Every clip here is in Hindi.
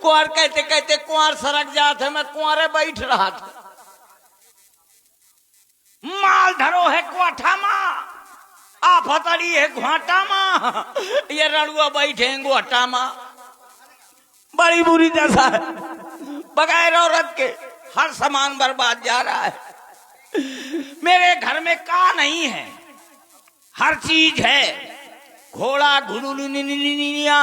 कुंवर कहते कहते कुंवर सरक जाते, मैं कुंवरे बैठ रहा था। माल धरो है क्वाठा माँ, आफतड़ी है घाटा माँ, ये रणुआ बैठे घाटा माँ। बड़ी बुरी दशा है, बगैर औरत के हर सामान बर्बाद जा रहा है। मेरे घर में का नहीं है, हर चीज है। घोड़ा घुलुनिया,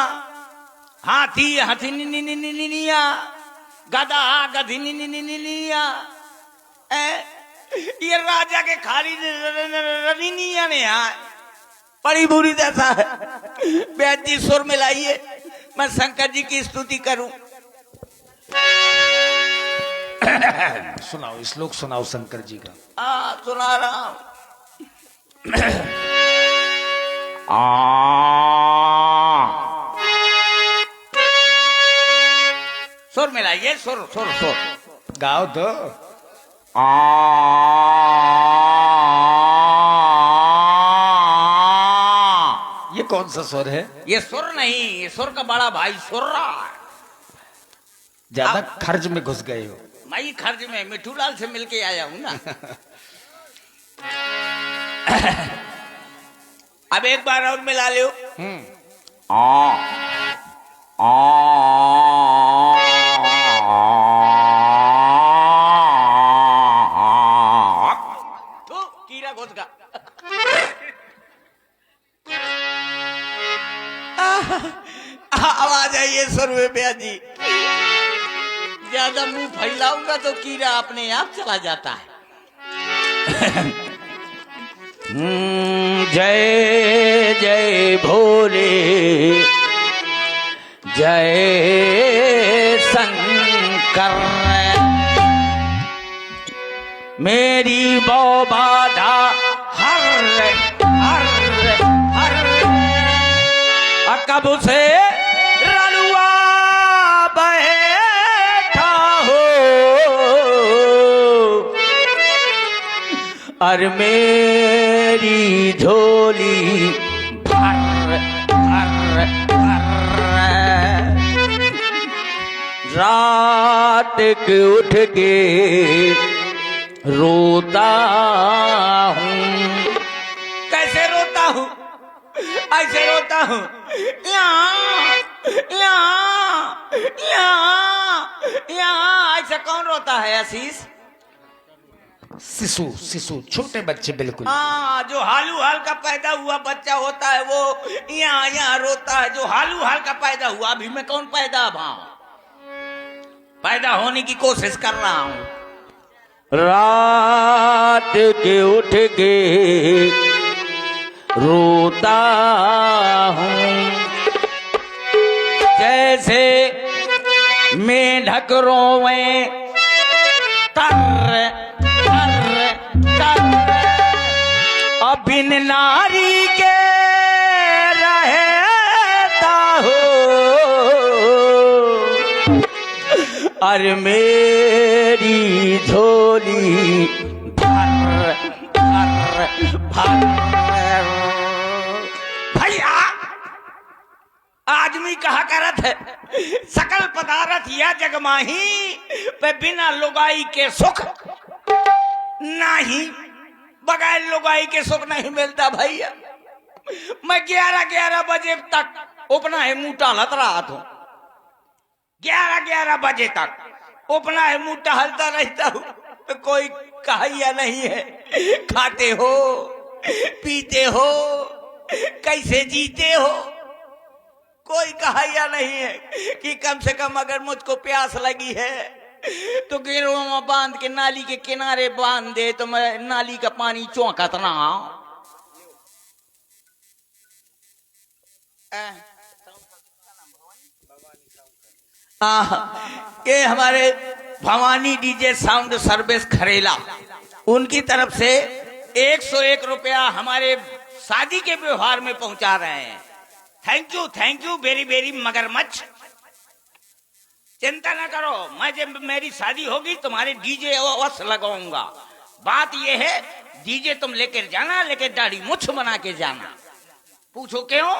हाथी हथिनिया, गधा गधिनिया, ये राजा के खाली रनिनिया ने आए। बड़ी बुरी दशा है। बैद जी सुर मिलाइए, मैं शंकर जी की स्तुति करूं। सुनाओ, श्लोक सुनाओ शंकर जी का। सुना रहा हूं। सुर मिलाइए, सुर सुर सुर गाओ तो। ये कौन सा स्वर है? ये सुर नहीं, ये सुर का बड़ा भाई सुर रहा है। ज्यादा खर्च में घुस गए हो। मैं खर्च में मिठूलाल से मिलके आया हूं ना। अब एक बार और मिला लो। तो कीड़ा घुस गया। आवाज आई है सुर में भैया जी। ज्यादा मुंह फैलाऊंगा तो कीड़ा अपने आप चला जाता है। जय जय भोले, जय शंकर, मेरी बो बाधा हर हर हर, कब से रणुआ बैठा हो, और मेरी झोली भर भर भर। रात के उठ के रोता हूँ। कैसे रोता हूँ? ऐसे रोता हूँ, ऐसा कौन रोता है आशीष? शिशु, शिशु, छोटे बच्चे बिल्कुल। हाँ, जो हालू हाल का पैदा हुआ बच्चा होता है वो यहाँ रोता है। जो हालू हाल का पैदा हुआ, अभी मैं कौन पैदा पैदा होने की कोशिश कर रहा हूँ। रात के उठ के रोता हूँ, जैसे मेढक रोवे तर तर तर, बिन नारी के रहता हो, और मेरी झोली भर भर भर। भैया आदमी कहा करत है, सकल पदार्थ या जगमाही पे बिना लुगाई के सुख नहीं, बगैर लुगाई के सुख नहीं मिलता। भैया मैं 11 बजे तक उपना है मुंह टहलत रहा था। 11 बजे तक उपना है मुंह टहलता रहता हूँ। कोई कहिया नहीं है, खाते हो पीते हो कैसे जीते हो, कोई कहिया नहीं है कि कम से कम अगर मुझको प्यास लगी है तो गिरोह में बांध के नाली के किनारे बांध दे तो मैं नाली का पानी चौंकत ना। ये हमारे Bhavani DJ sound service Kharela, उनकी तरफ से 101 रुपया हमारे शादी के व्यवहार में पहुंचा रहे हैं। थैंक यू वेरी वेरी मगरमच्छ। चिंता ना करो, मैं जब मेरी शादी होगी तुम्हारे डीजे अवश्य लगाऊंगा। बात यह है डीजे तुम लेकर जाना, लेकर दाढ़ी मुछ बना के जाना। पूछो क्यों?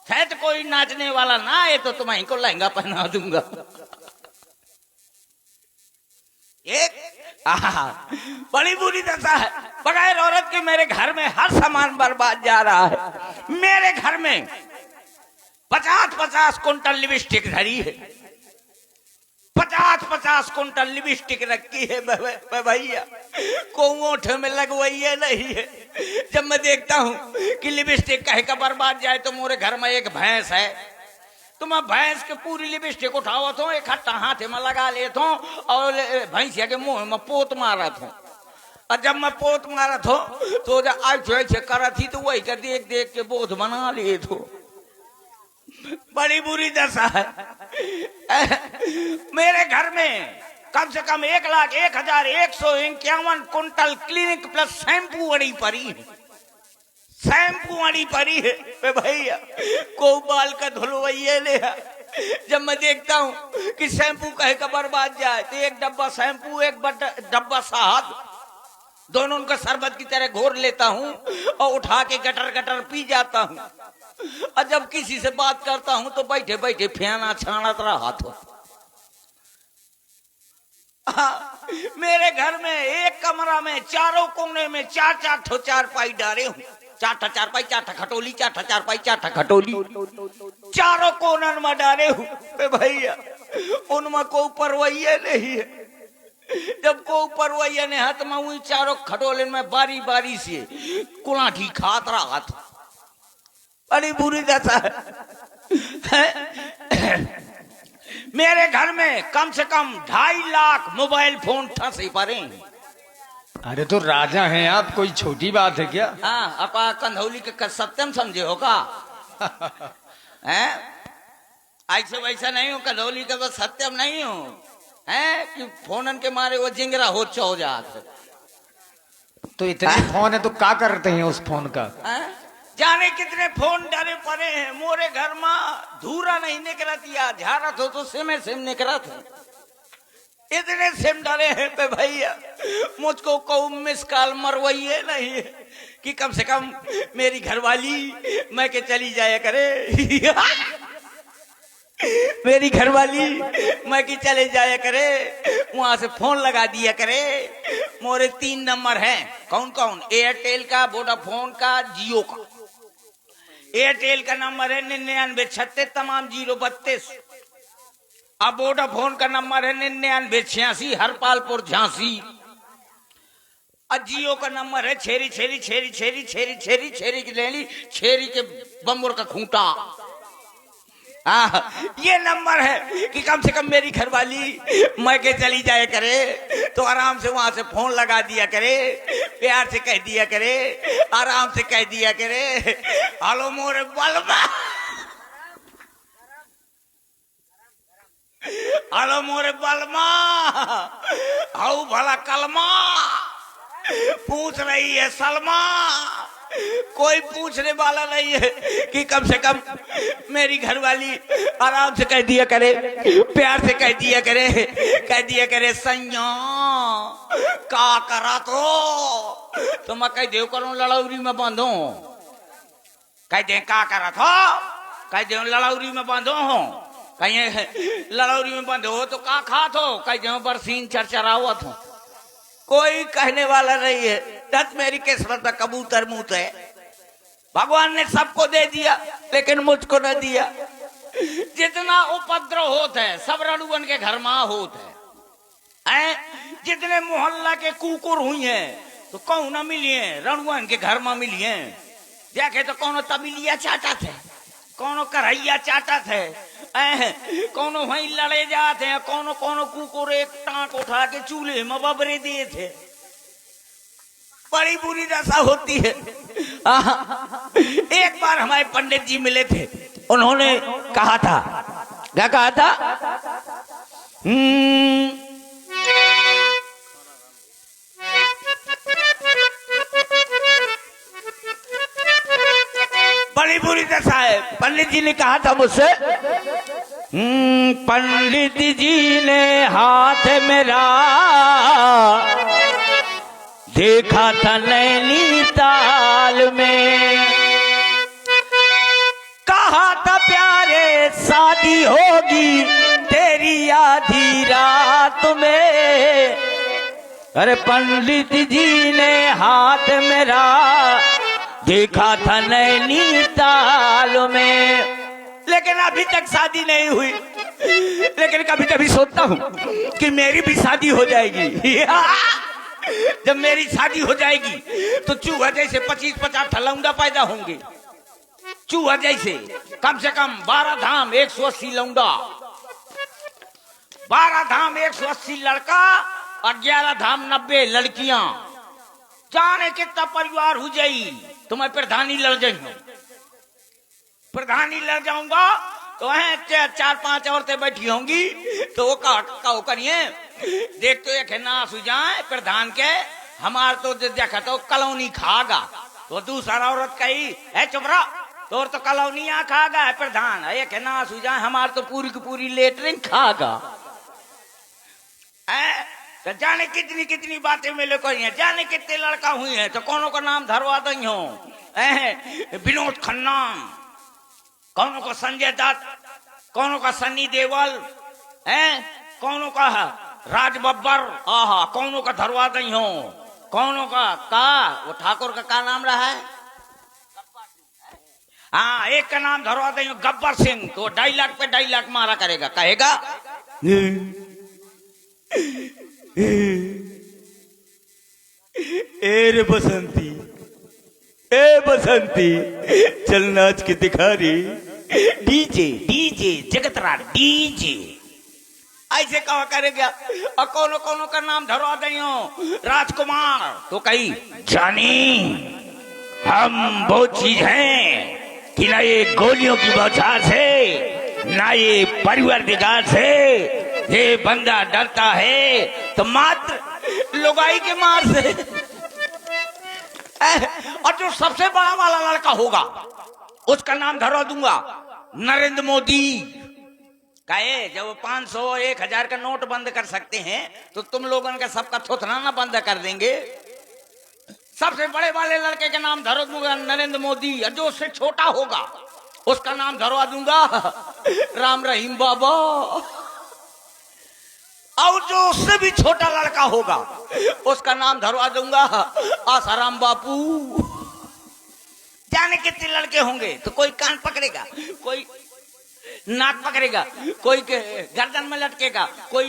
शायद कोई नाचने वाला ना आए तो तुम्हें को लहंगा पहना दूंगा। एक बड़ी बुरी दशा है। बगैर औरत के मेरे घर में हर सामान बर्बाद जा रहा है। मेरे घर में 50-50 कुंटल लिपस्टिक धरी है, 50-50 कुंटल लिपस्टिक रखी है भैया, को ओठ में लगवाई है नहीं है। जब मैं देखता हूं कि लिपस्टिक कहे का बर्बाद जाए तो मोरे घर में एक भैंस है, तो मैं भैंस के पूरी लिपस्टिक उठावत हूँ, इकट्ठा हाथ में लगा लेता हूँ और भैंसिया के मुंह में पोत मारत हूँ। और जब मैं पोत मारत हूँ तो जब आज करा थी तो वही का देख देख के बोध बना लिए तो बड़ी बुरी दशा है। मेरे घर में कम से कम 1,01,151 कुंटल क्लिनिक प्लस शैम्पू अड़ी पड़ी है, शैम्पू अड़ी पड़ी है भैया, को बाल का धुलवैया ले। जब मैं देखता हूँ कि शैम्पू कहे का बर्बाद जाए तो एक डब्बा शैम्पू एक डब्बा शहद दोनों का शरबत की तरह घोर लेता हूँ और उठा के गटर गटर पी जाता हूँ। और जब किसी से बात करता हूँ तो बैठे बैठे फेना छानत रहा तो। मेरे घर में एक कमरा में चारों कोने में 4-4 ठो चारपाई डाले हूँ, 4 चारपाई 4 खटोली, 4 चारपाई 4 खटोली, चारों कोनर में डाले हूँ भैया। उनमें को ऊपर वही नहीं है। जब को ऊपर वही ने हाथ में वही चारों खटोले में बारी बारी से कुलाठी खात रहा था। बड़ी बुरी दशा है। मेरे घर में कम से कम 2.5 लाख मोबाइल फोन ठसे पड़े। अरे तो राजा हैं आप, कोई छोटी बात है क्या? हाँ, अपा कंधौली के सत्यम समझे हो का? हैं? ऐसे वैसा नहीं हो, कंधौली का बस सत्यम नहीं हो हैं कि फोनन के मारे वो जिंगरा हो चौ जात। तो इतने फोन है तो क्या करते हैं उस फोन का? जाने कितने फोन डाले पड़े हैं। मोरे घर में धूरा नहीं निकलतिया, झारत हो तो सिमे सिम निकलत है। इतने सिम डाले हैं पे भैया, मुझको को मिस कॉल मरवाइए नहीं है कि कम से कम मेरी घरवाली मैं के चली जाया करे। मेरी घरवाली मैं की चले जाया करे, वहां से फोन लगा दिया करे। मोरे 3 नंबर हैं। कौन कौन? एयरटेल का, वोडाफोन का, जियो का। एयरटेल का नंबर है 9936 तमाम 032। अब वोडाफोन का नंबर है 9986 हरपालपुर झांसी। और जियो का नंबर है छेरी छेरी छेरी छेरी छेरी छेरी छेरी की लेली छेरी के बम्बुर का खूंटा। ये नंबर है कि कम से कम मेरी घरवाली मैं के चली जाए करे तो आराम से वहां से फोन लगा दिया करे, प्यार से कह दिया करे, आराम से कह दिया करे, हेलो मोरे बलमा, हेलो मोरे बलमा, हाउ भला कलमा पूछ रही है सलमा। कोई पूछने वाला नहीं है कि कम से कम मेरी घरवाली आराम से कह दिया करे, प्यार से कह दिया करे सैया का करा तो मैं कह दे करूं लड़ौरी में बांधो, कह दे का करा था, कह दे लड़ौरी में बांधो हो, कहीं लड़ौरी में बांधो हो तो का खा हो, कह दे बरसीन चरचरावत हो। कोई कहने वाला नहीं है। दस मेरी किस्मत में कबूतर मुंह है। भगवान ने सबको दे दिया लेकिन मुझको न दिया। जितना उपद्रव होता है सब रणुवन के घर में होता है। जितने मोहल्ला के कुकुर हुई हैं तो कौन न मिलिए, रणुवन के घर में मिलिए। देखे तो कौनो तबिलिया चाटा थे, कौनो करैया चाटा थे, कौनो वहीं लड़े जाते हैं, कौनो कौनो कुकुर एक टांक उठा के चूल्हे में बबरे दिए थे। बड़ी बुरी दशा होती है। एक बार हमारे पंडित जी मिले थे, उन्होंने कहा था, क्या कहा था? बड़ी बुरी दशा है। पंडित जी ने कहा था मुझसे, पंडित जी ने हाथ मेरा देखा था नैनीताल में, कहा शादी होगी तेरी आधी रात में। अरे पंडित जी ने हाथ मेरा देखा था नैनीताल में, लेकिन अभी तक शादी नहीं हुई। लेकिन कभी कभी सोचता हूँ कि मेरी भी शादी हो जाएगी। जब मेरी शादी हो जाएगी तो चूहा जैसे 25-50 लौंडा पैदा होंगे। चूहा जैसे कम से कम 12 धाम 180 लौंडा, 12 धाम 180 लड़का और 11 धाम 90 लड़कियां। जाने कितना परिवार हो जाई। तो मैं प्रधानी लड़ जाऊंगा, प्रधानी लड़ जाऊंगा तो है 4-5 औरतें बैठी होंगी। तो वो का करिए देख तो एक ना सुझाए प्रधान के, हमार तो देखा तो कॉलोनी खागा। तो दूसरा औरत कही है चुप रहा, तो और तो कॉलोनी खागा है प्रधान, एक ना सुझाए हमार तो पूरी की पूरी लेटरिन खागा। तो जाने कितनी कितनी बातें मिले कोई है, जाने कितने लड़का हुई है। तो कौनों का नाम धरवा दई हो, विनोद खन्ना, कौनों को संजय दत्त, कौनों का सन्नी देवल, कौनों का राज बब्बर, आहा कौनों का धरवा दई हो, कौनों का वो ठाकुर का नाम रहा है, हाँ एक का नाम धरवा दई हो गब्बर सिंह। तो डायलॉग पे डायलॉग मारा करेगा, कहेगा ए रे बसंती, ए बसंती चल नाच के दिखा रे, डीजे डीजे जगतरा डीजे, ऐसे कहा करेगा। और कोनो कोनो का नाम धरवा दियो राजकुमार। तो कही जानी हम वो चीज हैं कि ना ये गोलियों की बौछार से, ना ये परिवार दिगार से, ये बंदा डरता है तो मात्र लुगाई के मार से। और जो सबसे बड़ा वाला लड़का होगा उसका नाम धरवा दूंगा नरेंद्र मोदी। कहे जब 500-1000 का नोट बंद कर सकते हैं तो तुम लोगों का सबका थोथराना बंद कर देंगे। सबसे बड़े वाले लड़के के नाम धरवा दूंगा नरेंद्र मोदी। और जो उससे छोटा होगा उसका नाम धरवा दूंगा राम रहीम बाबा। और जो उससे भी छोटा लड़का होगा उसका नाम धरवा दूंगा आसाराम बापू। जाने कितने लड़के होंगे। तो कोई कान पकड़ेगा, कोई नाक पकड़ेगा, कोई गर्दन में लटकेगा, कोई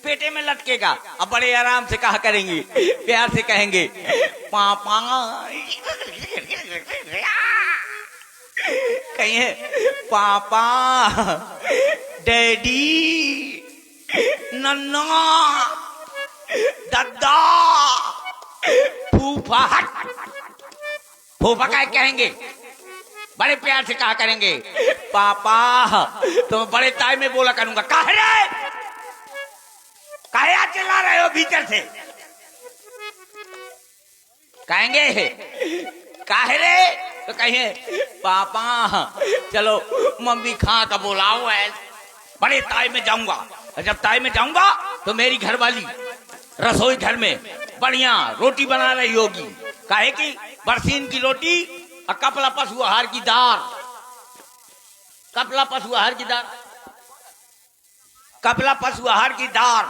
पेटे में लटकेगा। अब बड़े आराम से कहा करेंगे, प्यार से कहेंगे पापा, कहिए पापा, डैडी, नन्ना, दादा, फूफा। हट, फूफा क्या कहेंगे, बड़े प्यार से कहा करेंगे पापा। तो बड़े ताई में बोला करूंगा काहे रे, काहे चिल्ला रहे हो भीतर से, कहेंगे काहे रे। तो कहिए पापा चलो मम्मी खा का बुलाओ है। बड़े ताई में जाऊंगा, जब ताई में जाऊंगा तो मेरी घरवाली रसोई घर में बढ़िया रोटी बना रही होगी। काहे की बरसीन की रोटी और कपला पशु आहार की दाल, कपला पशु आहार की दाल, कपला पशु आहार की दाल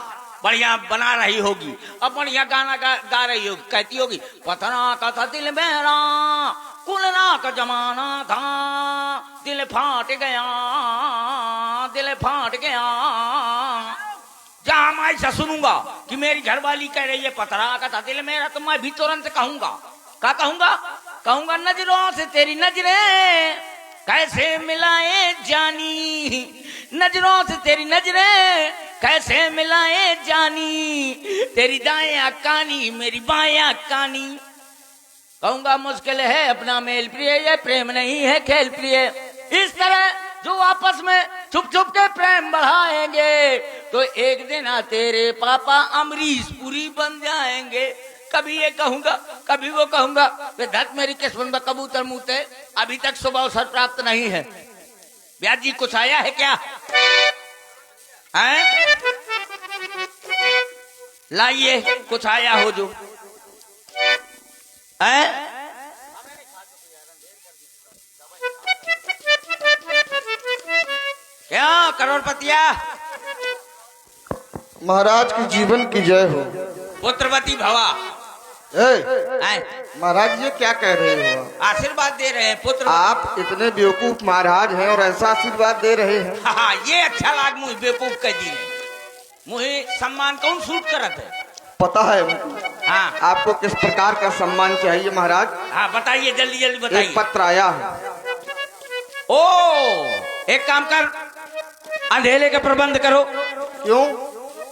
बढ़िया बना रही होगी। अब बढ़िया गाना गा रही होगी। कहती होगी पतना का था दिल मेरा, कुलना का जमाना था, दिल फाट गया, दिल फाट गया। जहां मैं ऐसा सुनूंगा कि मेरी घरवाली कह रही है पतरा का था दिल मेरा, तो मैं भी तुरंत कहूंगा, क्या कहूंगा, कहूंगा नजरों से तेरी नजरें कैसे मिलाए जानी, नजरों से तेरी नजरें कैसे मिलाए जानी, तेरी दाएं कानी मेरी बाएं कानी। कहूंगा मुश्किल है अपना मेल प्रिय, ये प्रेम नहीं है खेल प्रिय। इस तरह जो आपस में छुप छुप के प्रेम बढ़ाएंगे तो एक दिन तेरे पापा अमरीश पुरी बन जाएंगे। कभी ये कहूंगा, कभी वो कहूंगा। धत मेरी किस्मत में कबूतर मुँहते अभी तक सुबह अवसर प्राप्त नहीं है। ब्याज जी कुछ आया है क्या? लाइए कुछ आया हो जो करोड़पतिया। महाराज की जीवन की जय हो। पुत्रवती भवा। आए, महाराज ये क्या कह रहे हो? आशीर्वाद दे रहे हैं पुत्र। आप इतने बेवकूफ महाराज हैं और ऐसा आशीर्वाद दे रहे हैं। हाँ, ये अच्छा लाग मुझे बेवकूफ कह दी है। मुझे सम्मान कौन सूट करत है? पता है हाँ आपको किस प्रकार का सम्मान चाहिए महाराज? हाँ, बताइए जल्दी जल्दी एक बताइए। पत्र आया है। ओ, एक काम कर, अंधेले का प्रबंध करो। क्यों?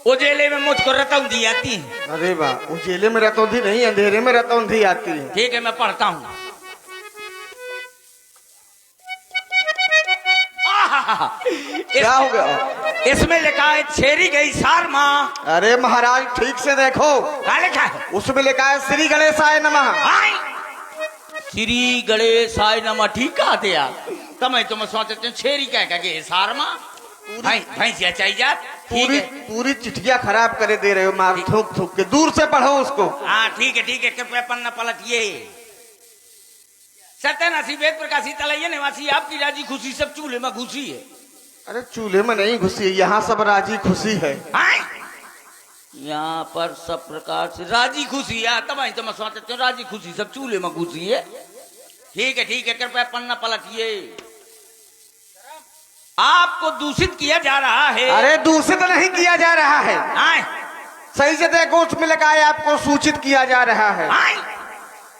उजेले में मुझको रतौंधी आती है। अरे वाह, उजेले में रतौंधी नहीं, अंधेरे में रतौंधी आती है। ठीक है, मैं पढ़ता हूँ। क्या हो गया? इसमें लिखा है छेरी गई सार माँ। अरे महाराज ठीक से देखो, क्या लिखा है? उसमें लिखा है श्री गणेशाय नमः। हाय, श्री गणेशाय नमः। ठीक कहते यार, तमें तुम सोचते छेरी क्या कहे सार माँ। भैंसिया चाहिए जा। ठीक पूरी है, पूरी चिट्ठियां खराब करे दे रहे हो मार, थूक थूक के। दूर से पढ़ो उसको। हाँ ठीक है ठीक है, कृपया पन्ना पलटिए। सत्यनाशी वेद प्रकाशी तलैया निवासी आपकी राजी खुशी सब चूल्हे में घुसी है। अरे चूल्हे में नहीं घुसी, यहाँ सब राजी खुशी है। हाय, यहाँ पर सब प्रकार से राजी खुशी है। तब तो मैं सोचते राजी खुशी सब चूल्हे में घुसी है। ठीक है, कृपया पन्ना पलटिए। आपको दूषित किया जा रहा है। अरे दूषित नहीं किया जा रहा है, हाय, सही से देखो, उसमें लिखा है आपको सूचित किया जा रहा है। हाय,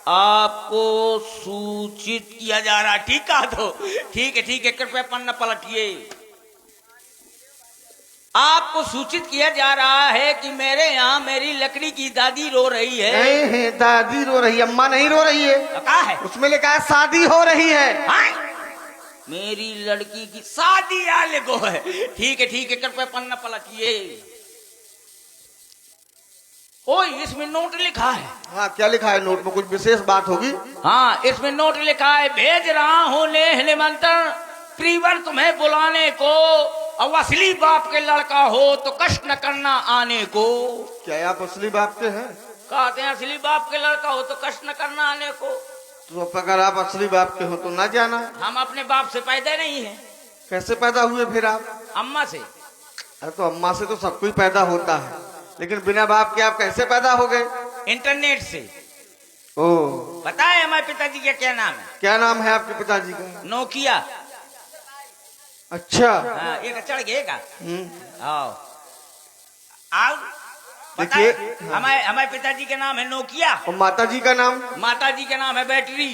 आपको सूचित किया जा रहा है। ठीक कहा तो। ठीक है, कृपया पन्ना पलटिए। आपको सूचित किया जा रहा है कि मेरे यहाँ मेरी लकड़ी की दादी रो रही है। नहीं है, दादी रो रही है, अम्मा नहीं रो रही है। तो क्या है? उसमें लिखा है शादी हो रही है। हाय, मेरी लड़की की शादी आले को है। ठीक है, कृपया पन्ना पलटिए। ओ, इसमें नोट लिखा है। हाँ, क्या लिखा है नोट में? कुछ विशेष बात होगी? हाँ, इसमें नोट लिखा है, भेज रहा हूँ नेह निमंत्रण प्रीवर तुम्हें बुलाने को। अब असली बाप के लड़का हो तो कष्ट न करना आने को। क्या आप असली बाप के हैं? कहते हैं असली बाप के लड़का हो तो कष्ट न करना आने को। तो अगर आप असली बाप के हो तो ना जाना। हम अपने बाप से पैदा नहीं है। कैसे पैदा हुए फिर आप? अम्मा से। अरे तो अम्मा से तो सब कुछ पैदा होता है, लेकिन बिना बाप के आप कैसे पैदा हो गए? इंटरनेट से। ओ, बताए हमारे पिताजी का क्या नाम है? क्या नाम है आपके पिताजी का? नोकिया। अच्छा। हाँ, एक चढ़ गएगा। आओ, देखिए, बताए हमारे पिताजी का नाम है नोकिया। और माता जी का नाम? माता जी का नाम है बैटरी।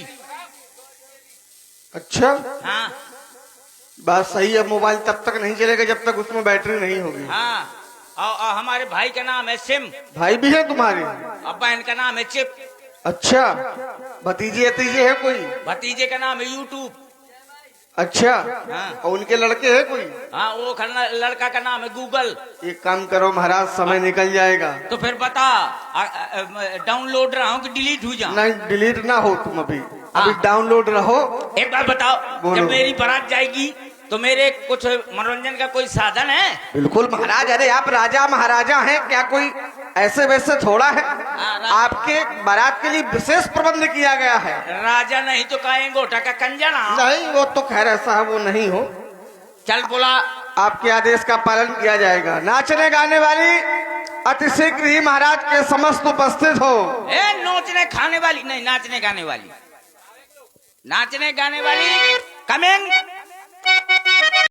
अच्छा, हाँ बात सही है। मोबाइल तब तक नहीं चलेगा जब तक उसमें बैटरी नहीं होगी। हाँ, और हमारे भाई का नाम है सिम। भाई भी है तुम्हारे? और बहन का नाम है चिप। अच्छा, भतीजे भतीजे है कोई? भतीजे का नाम है यूट्यूब। अच्छा, हाँ। और उनके लड़के हैं कोई? हाँ, वो लड़का का नाम है गूगल। एक काम करो महाराज, समय निकल जाएगा। तो फिर बता, डाउनलोड रहा हूँ कि डिलीट हो जाऊं? नहीं, डिलीट ना हो तुम अभी हाँ। डाउनलोड रहो। एक बार बताओ, बोलो। जब मेरी बारात जाएगी तो मेरे कुछ मनोरंजन का कोई साधन है? बिल्कुल महाराज, अरे आप राजा महाराजा हैं, क्या कोई ऐसे वैसे थोड़ा है? आपके बारात के लिए विशेष प्रबंध किया गया है। राजा नहीं तो काहे गोटा का कंजना। नहीं, वो तो खैर ऐसा है, वो नहीं हो। चल बोला, आपके आदेश का पालन किया जाएगा। नाचने गाने वाली अति शीघ्र ही महाराज के समस्त उपस्थित हो। ए नोचने खाने वाली नहीं, नाचने गाने वाली। नाचने गाने वाली कमिंग।